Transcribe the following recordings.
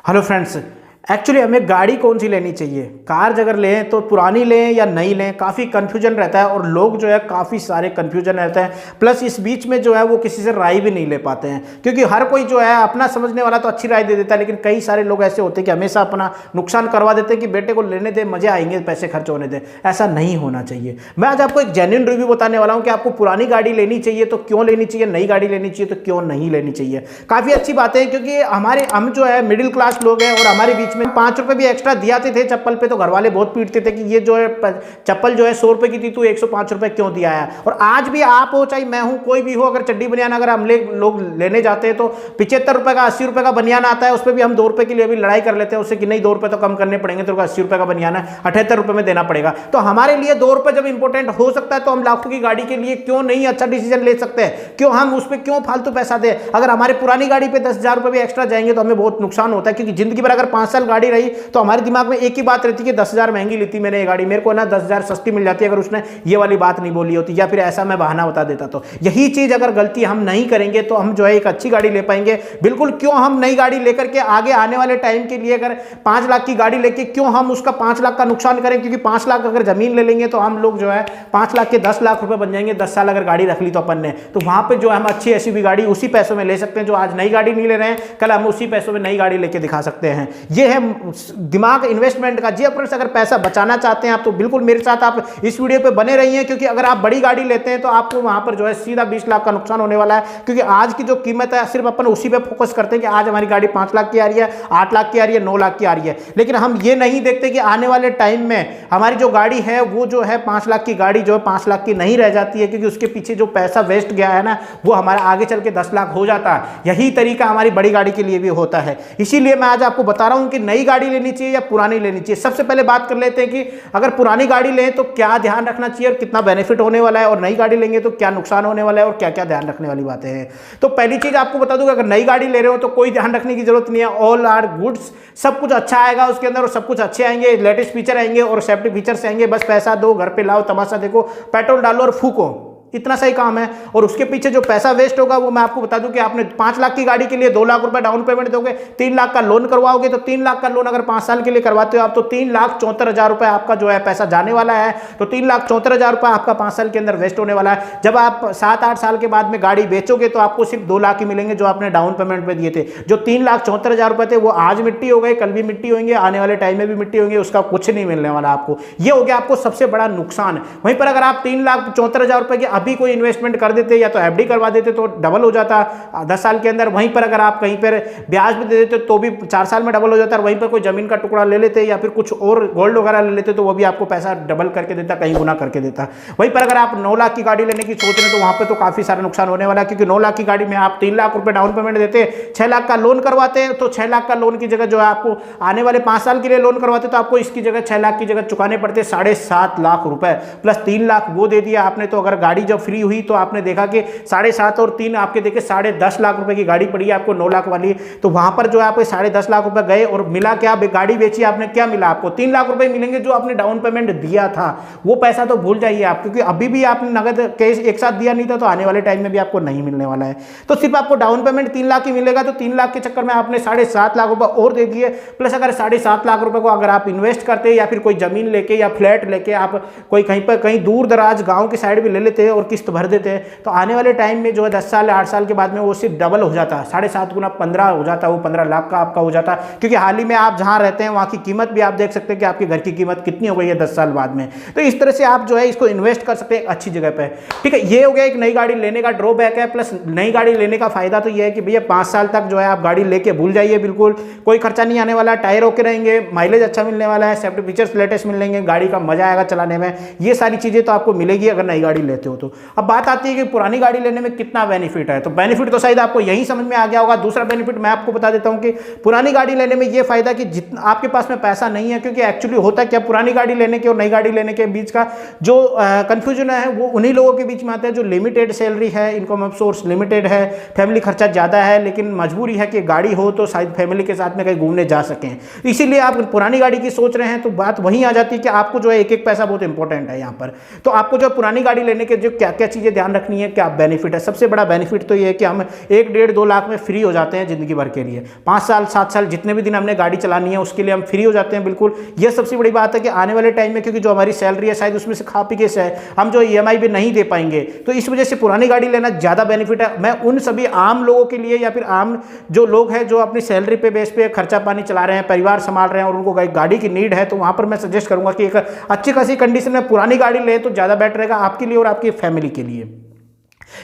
Hello friends, actually हमें गाड़ी कौन सी लेनी चाहिए। कार अगर लें तो पुरानी लें या नई लें, काफ़ी कन्फ्यूजन रहता है और लोग जो है काफ़ी सारे कन्फ्यूजन रहते हैं। प्लस इस बीच में जो है वो किसी से राय भी नहीं ले पाते हैं, क्योंकि हर कोई जो है अपना समझने वाला तो अच्छी राय दे देता है, लेकिन कई सारे लोग ऐसे होते हैं कि हमेशा अपना नुकसान करवा देते हैं कि बेटे को लेने दे, मजे आएंगे, पैसे खर्च होने दें। ऐसा नहीं होना चाहिए। मैं आज आपको एक जेन्युइन रिव्यू बताने वाला हूँ कि आपको पुरानी गाड़ी लेनी चाहिए तो क्यों लेनी चाहिए, नई गाड़ी लेनी चाहिए तो क्यों नहीं लेनी चाहिए। काफ़ी अच्छी बात है, क्योंकि हम जो है मिडिल क्लास लोग हैं और हमारे बीच में 5 रुपए भी एक्स्ट्रा दियाते थे चप्पल पे, तो घर वाले बहुत पीटते थे कि ये जो है चप्पल जो है 100 रुपए की थी, तू 105 रुपए क्यों दिया है। और आज भी आप हो चाहे मैं हूं, कोई भी हो, अगर चड्डी बनियान अगर हम लोग लेने जाते हैं तो 75 रुपए का 80 रुपए का बनियान आता है, उस पर भी हम 2 रुपए के लिए भी लड़ाई कर लेते हैं उससे कि नहीं 2 रुपए तो कम करने पड़ेंगे, तो 80 रुपए का बनियान है 78 रुपए में देना पड़ेगा। तो हमारे लिए 2 रुपए जब इंपॉर्टेंट हो सकता है तो हम लाखों की गाड़ी के लिए क्यों नहीं अच्छा डिसीजन ले सकते हैं, क्यों हम उस पर क्यों फालतू पैसा दें। अगर हमारी पुरानी गाड़ी पे 10,000 रुपए भी एक्स्ट्रा जाएंगे तो हमें बहुत नुकसान होता है, क्योंकि जिंदगी भर अगर 5 साल गाड़ी रही तो हमारे दिमाग में एक ही बात रहती है कि 10,000 महंगी ली थी मैंने ये गाड़ी, मेरे को ना 10,000 सस्ती मिल जाती है अगर उसने ये वाली बात नहीं बोली होती, या फिर ऐसा मैं बहाना बता देता। तो यही चीज अगर गलती हम नहीं करेंगे तो हम जो है एक अच्छी गाड़ी ले पाएंगे। बिल्कुल क्यों हम नई गाड़ी लेकर के आगे आने वाले टाइम के लिए अगर 5 लाख की गाड़ी लेके क्यों हम उसका 5 लाख का नुकसान करें, क्योंकि 5 लाख अगर जमीन ले लेंगे तो हम लोग जो है 5 लाख के 10 लाख रुपए बन जाएंगे। 10 साल अगर गाड़ी रख ली तो अपन ने, तो वहां पे जो हम अच्छी एसयूवी गाड़ी उसी पैसों में ले सकते हैं। जो आज नई गाड़ी नहीं ले रहे हैं, कल हम उसी पैसों में नई गाड़ी लेके दिखा सकते हैं। ये है दिमाग इन्वेस्टमेंट का। जी फ्रेंड्स, अगर पैसा बचाना चाहते हैं आप तो बिल्कुल मेरे साथ आप इस वीडियो पे बने रहिए, क्योंकि अगर आप बड़ी गाड़ी लेते हैं तो आपको वहां पर जो है सीधा 20 लाख का नुकसान होने वाला है। क्योंकि आज की जो कीमत है सिर्फ अपन उसी पे फोकस करते हैं कि आज हमारी गाड़ी 5 लाख की आ रही है, 8 लाख की आ रही है, 9 लाख की आ रही है, लेकिन हम ये नहीं देखते कि आने वाले टाइम में हमारी जो गाड़ी है वो जो है 5 लाख की गाड़ी जो है 5 लाख की नहीं रह जाती है, क्योंकि उसके पीछे जो पैसा वेस्ट गया है ना वो हमारा आगे चल के 10 लाख हो जाता है। यही तरीका हमारी बड़ी गाड़ी के लिए भी होता है। इसीलिए मैं आज आपको बता रहा हूं कि नई गाड़ी लेनी चाहिए या पुरानी लेनी चाहिए। सबसे पहले बात कर लेते हैं कि अगर पुरानी गाड़ी लें तो क्या ध्यान रखना चाहिए और कितना बेनिफिट होने वाला है, और नई गाड़ी लेंगे तो क्या नुकसान होने वाला है और क्या क्या ध्यान रखने वाली बातें हैं। तो पहली चीज आपको बता दूं, अगर नई गाड़ी ले रहे हो तो कोई ध्यान रखने की जरूरत नहीं है। ऑल आर गुड्स, सब कुछ अच्छा आएगा उसके अंदर और सब कुछ अच्छे आएंगे, लेटेस्ट फीचर आएंगे और सेफ्टी फीचर्स आएंगे। बस पैसा दो, घर पे लाओ, तमाशा देखो, पेट्रोल डालो और फूको, इतना सही काम है। और उसके पीछे जो पैसा वेस्ट होगा वो मैं आपको बता दूं कि आपने 5 लाख की गाड़ी के लिए 2 लाख रुपए डाउन पेमेंट दोगे, 3 लाख का लोन करवाओगे, तो 3 लाख का लोन अगर 5 साल के लिए करवाते हो आप तो 3,74,000 रुपए आपका जो है पैसा जाने वाला है। तो 3,74,000 रुपए आपका 5 साल के अंदर वेस्ट होने वाला है। जब आप 7-8 साल के बाद में गाड़ी बेचोगे तो आपको सिर्फ 2 लाख ही मिलेंगे जो आपने डाउन पेमेंट पे दिए थे। जो 3,74,000 रुपए थे वो आज मिट्टी हो गए, कल भी मिट्टी होंगे, आने वाले टाइम में भी मिट्टी होंगे, उसका कुछ नहीं मिलने वाला आपको। ये हो गया आपको सबसे बड़ा नुकसान। वहीं पर अगर आप 3,74,000 रुपए की अभी कोई इन्वेस्टमेंट कर देते या तो एफडी करवा देते तो डबल हो जाता 10 साल के अंदर। वहीं पर अगर आप कहीं पर ब्याज भी दे देते तो भी 4 साल में डबल हो जाता। और वहीं पर कोई जमीन का टुकड़ा ले लेते या फिर कुछ और गोल्ड वगैरह ले लेते तो वो भी आपको पैसा डबल करके देता, कहीं गुना करके देता। वहीं पर अगर आप 9 लाख की गाड़ी लेने की सोच रहे हैं तो वहां पर तो काफी सारा नुकसान होने वाला है, क्योंकि 9 लाख की गाड़ी में आप 3 लाख रुपए डाउन पेमेंट देते, 6 लाख का लोन करवाते, तो 6 लाख का लोन की जगह जो है आपको आने वाले 5 साल के लिए लोन करवाते तो आपको इसकी जगह 6 लाख की जगह चुकाने पड़ते 7.5 लाख रुपए, प्लस 3 लाख वो दे दिया आपने। तो अगर गाड़ी जब फ्री हुई तो आपने देखा कि 7.5 और 3 आपके देखे 10.5 लाख रुपए की गाड़ी पड़ी है आपको 9 लाख वाली। तो वहां पर जो है आपको 10.5 लाख रुपए गए और मिला क्या, गाड़ी बेची आपने, क्या मिला आपको 3 लाख रुपए मिलेंगे जो आपने डाउन पेमेंट दिया था। वो पैसा तो भूल जाइए आप, क्योंकि अभी भी आपने नगद कैश एक साथ दिया नहीं था, तो आने वाले टाइम में भी आपको नहीं मिलने वाला है। तो सिर्फ आपको डाउन पेमेंट 3 लाख ही मिलेगा, तो 3 लाख के चक्कर में आपने 7.5 लाख रुपए और दे दिए। प्लस अगर 7.5 लाख रुपए को अगर आप इन्वेस्ट करते या फिर कोई जमीन लेके या फ्लैट लेके आप कोई कहीं पर कहीं दूर दराज गांव की साइड भी ले लेते और किस्त भर देते, तो आने वाले टाइम में जो है 10 साल 8 साल के बाद में वो सिर्फ डबल हो जाता है, 7.5 गुना 15 हो जाता है, वो 15 लाख का आपका हो जाता। क्योंकि हाल ही में आप जहां रहते हैं वहां की कीमत भी आप देख सकते हैं कि आपके घर की कीमत कितनी हो गई है 10 साल बाद में। तो इस तरह से आप जो है इसको इन्वेस्ट कर सकते हैं अच्छी जगह पे। ठीक है, ये हो गया एक नई गाड़ी लेने का ड्रॉबैक है। प्लस नई गाड़ी लेने का फायदा तो ये है कि भैया 5 साल तक जो है आप गाड़ी लेके भूल जाइए, बिल्कुल कोई खर्चा नहीं आने वाला, टायर ओके रहेंगे, माइलेज अच्छा मिलने वाला है, सेफ्टी फीचर्स लेटेस्ट मिलेंगे, गाड़ी का मजा आएगा चलाने में। ये सारी चीजें तो आपको मिलेगी अगर नई गाड़ी लेते हो तो। अब बात आती है कि पुरानी गाड़ी लेने में कितना बेनिफिट है। तो बेनिफिट तो शायद आपको यही समझ में आ गया होगा। दूसरा बेनिफिट मैं आपको बता देता हूं कि पुरानी गाड़ी लेने में ये फायदा कि जितना आपके पास में पैसा नहीं है, क्योंकि एक्चुअली होता क्या, पुरानी गाड़ी लेने के और नई गाड़ी लेने के बीच का जो कंफ्यूजन है वो उन्हीं लोगों के बीच में आता है जो लिमिटेड सैलरी है, इनकम ऑफ सोर्स लिमिटेड है, फैमिली खर्चा ज्यादा है, लेकिन मजबूरी है कि गाड़ी हो तो शायद फैमिली के साथ में कहीं घूमने जा सकें। इसीलिए आप पुरानी गाड़ी की सोच रहे हैं, तो बात वहीं आ जाती है कि आपको जो है एक एक पैसा बहुत इंपॉर्टेंट है यहाँ पर। तो आपको जो पुरानी गाड़ी लेने के जो क्या क्या चीज़ें ध्यान रखनी है, क्या बेनिफिट है। सबसे बड़ा बेनिफिट तो ये है कि हम 1-1.5-2 लाख में फ्री हो जाते हैं ज़िंदगी भर के लिए। 5 साल 7 साल जितने भी दिन हमने गाड़ी चलानी है उसके लिए हम फ्री हो जाते हैं बिल्कुल। यह सबसे बड़ी बात है कि आने वाले टाइम में क्योंकि जो हमारी सैलरी है शायद उसमें से खा पी के से हम जो EMI भी नहीं दे पाएंगे, तो इस वजह से पुरानी गाड़ी लेना ज़्यादा बेनिफिट है। मैं उन सभी आम लोगों के लिए या फिर आम जो लोग हैं जो अपनी सैलरी पे बेस पे खर्चा पानी चला रहे हैं, परिवार संभाल रहे हैं और उनको गाड़ी की नीड है, तो वहाँ पर मैं सजेस्ट करूँगा कि एक अच्छी खासी कंडीशन में पुरानी गाड़ी लें तो ज़्यादा बेटर रहेगा आपके लिए और आपकी फैमिली के लिए।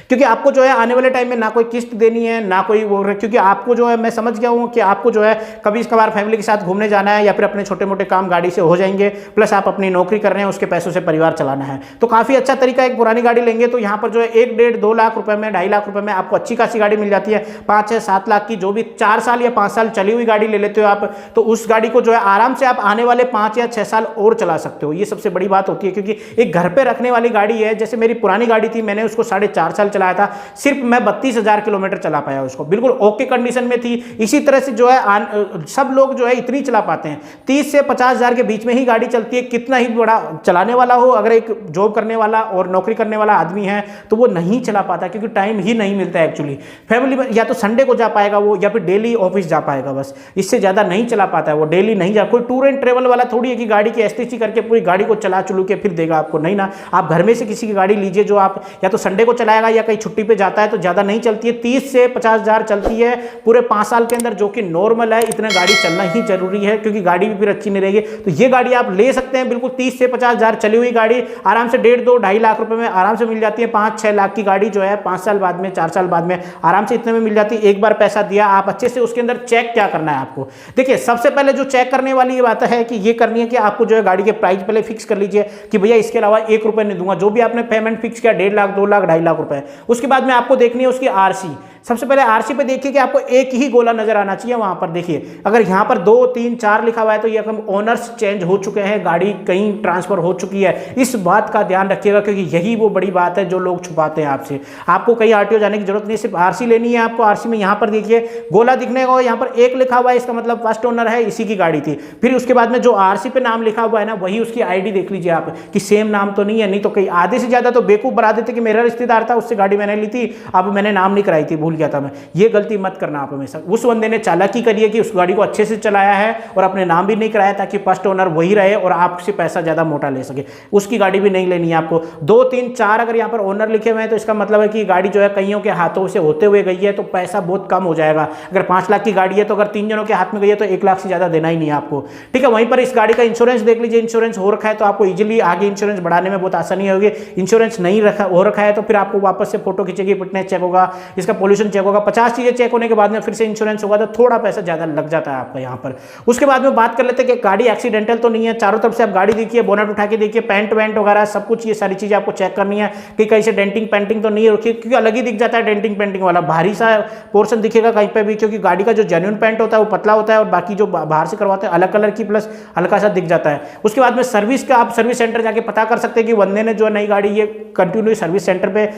क्योंकि आपको जो है आने वाले टाइम में ना कोई किस्त देनी है ना कोई वो, क्योंकि आपको जो है मैं समझ गया हूँ कि आपको जो है कभी कभार फैमिली के साथ घूमने जाना है या फिर अपने छोटे मोटे काम गाड़ी से हो जाएंगे, प्लस आप अपनी नौकरी कर रहे हैं उसके पैसों से परिवार चलाना है, तो काफ़ी अच्छा तरीका है। एक पुरानी गाड़ी लेंगे तो यहाँ पर जो है 1-1.5-2 लाख रुपए में 2.5 लाख रुपए में आपको अच्छी खासी गाड़ी मिल जाती है। 5-6-7 लाख की जो भी 4 साल या 5 साल चली हुई गाड़ी ले लेते हो आप, तो उस गाड़ी को जो है आराम से आप आने वाले 5 या 6 साल और चला सकते हो। ये सबसे बड़ी बात होती है, क्योंकि एक घर पे रखने वाली गाड़ी है। जैसे मेरी पुरानी गाड़ी थी, मैंने उसको 4.5 साल चलाया था, सिर्फ मैं 32,000 किलोमीटर चला पाया उसको, बिल्कुल ओके कंडीशन में थी। इसी तरह से जो है सब लोग जो है इतनी चला पाते हैं, 30 से 50,000 के बीच में ही गाड़ी चलती है। कितना ही बड़ा चलाने वाला हो, अगर एक जॉब करने वाला और नौकरी करने वाला आदमी है तो वो नहीं चला पाता, क्योंकि टाइम ही नहीं मिलता है एक्चुअली। फैमिली में या तो संडे को जा पाएगा वो, या फिर डेली ऑफिस जा पाएगा, बस इससे ज़्यादा नहीं चला पाता है वो, डेली नहीं जा। कोई टूर एंड ट्रेवल वाला थोड़ी है कि गाड़ी की एसटीसी करके पूरी गाड़ी को चला चुलू के फिर देगा आपको, नहीं ना। आप घर में से किसी की गाड़ी लीजिए जो आप या तो संडे को चलाएगा या कहीं छुट्टी पे जाता है, तो ज़्यादा नहीं चलती है, 30 से 50,000 चलती है पूरे 5 साल के अंदर, जो कि नॉर्मल है। इतना गाड़ी चलना ही जरूरी है, क्योंकि गाड़ी भी फिर अच्छी नहीं रहेगी। तो ये गाड़ी आप ले सकते हैं बिल्कुल, 30 से 50,000 चली हुई गाड़ी आराम से 1.5-2-2.5 लाख रुपए में आराम से मिल जाती है। 5-6 लाख की गाड़ी जो है 5 साल बाद में 4 साल बाद में आराम से इतने में मिल जाती है। एक बार पैसा दिया आप अच्छे से, उसके अंदर चेक क्या करना है आपको, देखिए सबसे पहले जो चेक करने वाली ये बात है कि ये करनी है कि आपको जो है गाड़ी के प्राइस पहले फिक्स कर लीजिए कि भैया इसके अलावा 1 रुपए नहीं दूंगा। जो भी आपने पेमेंट फिक्स किया 1.5 लाख 2 लाख 2.5 लाख रुपए, उसके बाद में आपको देखनी है उसकी आरसी। सबसे पहले आरसी पे देखिए कि आपको एक ही गोला नजर आना चाहिए वहां पर। देखिए अगर यहां पर 2 3 4 लिखा हुआ है तो ये हम ओनर्स चेंज हो चुके हैं, गाड़ी कहीं ट्रांसफर हो चुकी है। इस बात का ध्यान रखिएगा, क्योंकि यही वो बड़ी बात है जो लोग छुपाते हैं आपसे। आपको कहीं आरटीओ जाने की जरूरत नहीं, सिर्फ आरसी लेनी है आपको। आरसी में यहां पर देखिए गोला दिखने को, यहां पर 1 लिखा हुआ है, इसका मतलब फर्स्ट ओनर है, इसी की गाड़ी थी। फिर उसके बाद में जो आरसी पे नाम लिखा हुआ है ना, वही उसकी आईडी देख लीजिए आप कि सेम नाम तो नहीं है। नहीं तो कई आधे से ज्यादा तो बेवकूफ बना देते कि मेरा रिश्तेदार था उससे गाड़ी मैंने ली थी, अब मैंने नाम नहीं कराई थी, भूल गया था मैं। ये गलती मत करना आप हमेशा। उस बंदे ने चालाकी करी है कि उस गाड़ी को अच्छे से चलाया है और अपने नाम भी नहीं कराया, ताकि फर्स्ट ओनर वही रहे और आपसे पैसा ज्यादा मोटा ले सके। उसकी गाड़ी भी नहीं लेनी है आपको। 2 3 4 अगर यहाँ पर ओनर लिखे हुए हैं तो इसका मतलब है कि गाड़ी जो है कईयों के हाथों से होते हुए गई है, तो पैसा बहुत कम हो जाएगा। अगर 5 लाख की गाड़ी है तो अगर 3 जनों के हाथ में गई है तो 1 लाख से ज्यादा देना ही नहीं है आपको, ठीक है। वहीं पर इस गाड़ी का इंश्योरेंस देख लीजिए, इंश्योरेंस हो रखा है तो आपको इजीली आगे इंश्योरेंस बढ़ाने में बहुत आसानी होगी। इंश्योरेंस नहीं हो रखा है तो फिर आपको वापस से फोटो खींचेगी, फिटनेस चेक होगा, इसका पोल्यूशन चेक होगा, 50 चीजें चेक होने के बाद में फिर से इंश्योरेंस होगा, तो थोड़ा पैसा ज्यादा लग जाता है आपका यहाँ पर। उसके बाद में बात कर लेते हैं कि गाड़ी एक्सीडेंटल तो नहीं है। चारों तरफ से आप गाड़ी देखिए, बोनट उठा के देखिए, पेंट वेंट वगैरह सब कुछ, ये सारी चीजें आपको चेक करनी है कि कहीं से डेंटिंग पेंटिंग तो नहीं है, क्योंकि अलग ही दिख जाता है डेंटिंग पेंटिंग वाला, भारी सा पोर्शन दिखेगा कहीं पे भी, क्योंकि गाड़ी का जो जेन्युइन पेंट होता है वो पतला होता है और बाकी जो बाहर से करवाते हैं अलग कलर की प्लस हल्का सा दिख जाता है। उसके बाद में सर्विस का आप सर्विस सेंटर जाके पता कर सकते हैं कि बंदे ने जो नई गाड़ी ये कंटिन्यू सर्विस सेंटर पे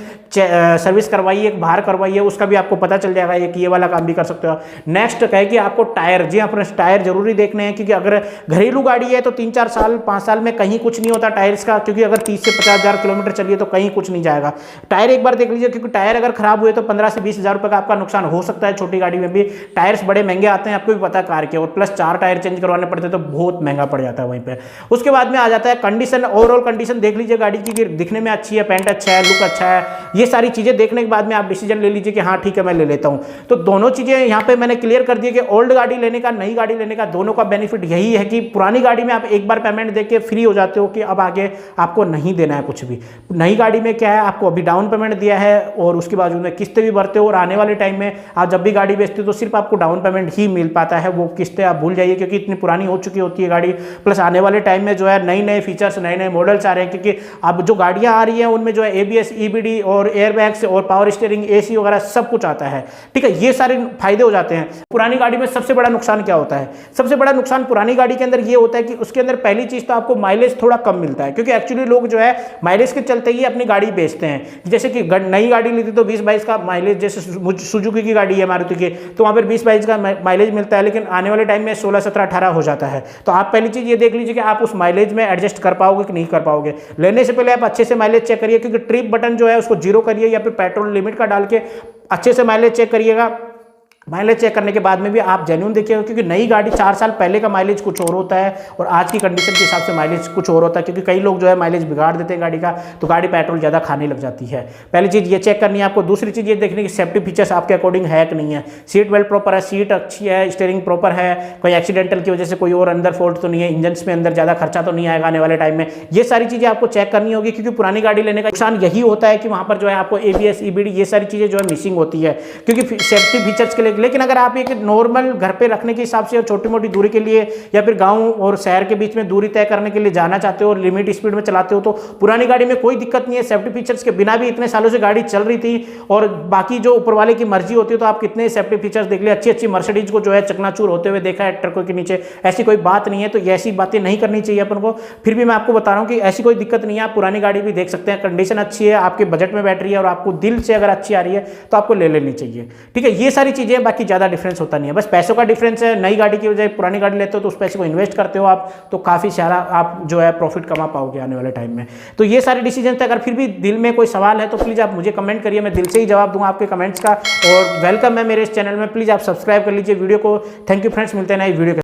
सर्विस करवाई है, बाहर करवाई है, उसका भी आपको पता चल जाएगा। ये वाला काम भी कर सकते हो। नेक्स्ट कहे कि आपको टायर, जी अपने टायर जरूरी देखने हैं, क्योंकि अगर घरेलू गाड़ी है तो 3-4 साल 5 साल में कहीं कुछ नहीं होता टायर्स का, क्योंकि अगर 30 से 50,000 किलोमीटर चलिए तो कहीं कुछ नहीं जाएगा। टायर एक बार देख लीजिए, क्योंकि टायर अगर खराब हुए तो 15 से 20,000 रुपए का आपका नुकसान हो सकता है। छोटी गाड़ी में भी टायर्स बड़े महंगे आते हैं, आपको भी पता है कार के, और प्लस 4 टायर चेंज करवाने पड़ते हैं तो बहुत महंगा पड़ जाता है वहीं पे। उसके बाद में आ जाता है कंडीशन, ओवरऑल कंडीशन देख लीजिए गाड़ी की, दिखने में अच्छी है, पेंट अच्छा है, लुक अच्छा है, ये सारी चीजें देखने के बाद में आप डिसीजन ले लीजिए कि हाँ ठीक है मैं ले लेता हूं। तो दोनों चीजें यहाँ पे मैंने क्लियर कर दिया कि ओल्ड गाड़ी लेने का, नई गाड़ी लेने का, दोनों का बेनिफिट यही है कि पुरानी गाड़ी में आप एक बार पेमेंट देके फ्री हो जाते हो कि अब आगे आपको नहीं देना है कुछ भी। नई गाड़ी में क्या है, आपको अभी डाउन पेमेंट दिया है और उसके बाद में किस्तें भी भरते हो, और आने वाले टाइम में आप जब भी गाड़ी बेचते हो तो सिर्फ आपको डाउन पेमेंट ही मिल पाता है, वो किस्तें आप भूल जाइए, क्योंकि इतनी पुरानी हो चुकी होती है गाड़ी। प्लस आने वाले टाइम में जो है नए नए फीचर्स, नए नए मॉडल्स आ रहे हैं, क्योंकि अब जो गाड़ियाँ आ रही हैं उनमें जो है ABS EBD और एयरबैग्स और पावर स्टीयरिंग AC वगैरह सब कुछ आता है, ठीक है, ये सारे फायदे हो जाते हैं। पुरानी गाड़ी में सबसे बड़ा नुकसान क्या होता है? सबसे बड़ा नुकसान पुरानी गाड़ी के अंदर ये होता है कि उसके अंदर पहली चीज तो आपको माइलेज थोड़ा कम मिलता है, क्योंकि एक्चुअली लोग जो है माइलेज के चलते ही अपनी गाड़ी बेचते हैं। जैसे कि नई गाड़ी ली थी तो 20-22 का माइलेज, जैसे सुजुकी की गाड़ी है मारुति की, तो वहां पर 20-22 का माइलेज मिलता है, लेकिन आने वाले टाइम में 16, 17, 18 हो जाता है। तो आप पहली चीज ये देख लीजिए कि आप उस माइलेज में एडजस्ट कर पाओगे कि नहीं कर पाओगे। लेने से पहले आप अच्छे से माइलेज चेक करिए, क्योंकि ट्रिप बटन जो है उसको 0 करिए या फिर पेट्रोल लिमिट का डाल के अच्छे से माइलेज चेक करिएगा। माइलेज चेक करने के बाद में भी आप जेन्युइन देखिएगा, क्योंकि नई गाड़ी 4 साल पहले का माइलेज कुछ और होता है और आज की कंडीशन के हिसाब से माइलेज कुछ और होता है, क्योंकि कई लोग जो है माइलेज बिगाड़ देते हैं गाड़ी का, तो गाड़ी पेट्रोल ज़्यादा खाने लग जाती है। पहली चीज़ ये चेक करनी है आपको। दूसरी चीज़ ये देखनी कि सेफ्टी फीचर्स आपके अकॉर्डिंग है कि नहीं है। सीट बेल्ट प्रॉपर है, सीट अच्छी है, स्टीयरिंग प्रॉपर है, कोई एक्सीडेंटल की वजह से कोई और अंदर फॉल्ट तो नहीं है, इंजन में अंदर ज़्यादा खर्चा तो नहीं आएगा आने वाले टाइम में। ये सारी चीज़ें आपको चेक करनी होगी, क्योंकि पुरानी गाड़ी लेने का नुकसान यही होता है कि वहाँ पर जो है आपको ABS, EBD ये सारी चीज़ें जो है मिसिंग होती है, क्योंकि सेफ्टी फीचर्स के लिए। लेकिन अगर आप एक नॉर्मल घर पे रखने के हिसाब से और छोटी मोटी दूरी के लिए या फिर गांव और शहर के बीच में दूरी तय करने के लिए जाना चाहते हो और लिमिट स्पीड में चलाते हो, तो पुरानी गाड़ी में कोई दिक्कत नहीं है। सेफ्टी फीचर्स के बिना भी इतने सालों से गाड़ी चल रही थी, और बाकी जो ऊपर वाले की मर्जी होती है तो आप कितने सेफ्टी फीचर्स देख ले। अच्छी अच्छी मर्सिडीज को जो है चकनाचूर होते हुए देखा है ट्रकों के नीचे, ऐसी कोई बात नहीं है। तो ऐसी बातें नहीं करनी चाहिए अपन को। फिर भी मैं आपको बता रहा हूँ कि ऐसी कोई दिक्कत नहीं है, आप पुरानी गाड़ी भी देख सकते हैं, कंडीशन अच्छी है, आपके बजट में बैठ रही है और आपको दिल से अगर अच्छी आ रही है तो आपको ले लेनी चाहिए, ठीक है। ये सारी चीजें, बाकी ज्यादा डिफरेंस होता नहीं है, बस पैसों का डिफरेंस है। नई गाड़ी की बजाय पुरानी गाड़ी लेते हो तो उस पैसे को इन्वेस्ट करते हो आप, तो काफ़ी सारा आप जो है प्रॉफिट कमा पाओगे आने वाले टाइम में। तो ये सारे डिसीजन थे। अगर फिर भी दिल में कोई सवाल है तो प्लीज़ आप मुझे कमेंट करिए, मैं दिल से ही जवाब दूंगा आपके कमेंट्स का। और वेलकम है मेरे इस चैनल में, प्लीज़ आप सब्सक्राइब कर लीजिए वीडियो को। थैंक यू फ्रेंड्स, मिलते हैं नई वीडियो के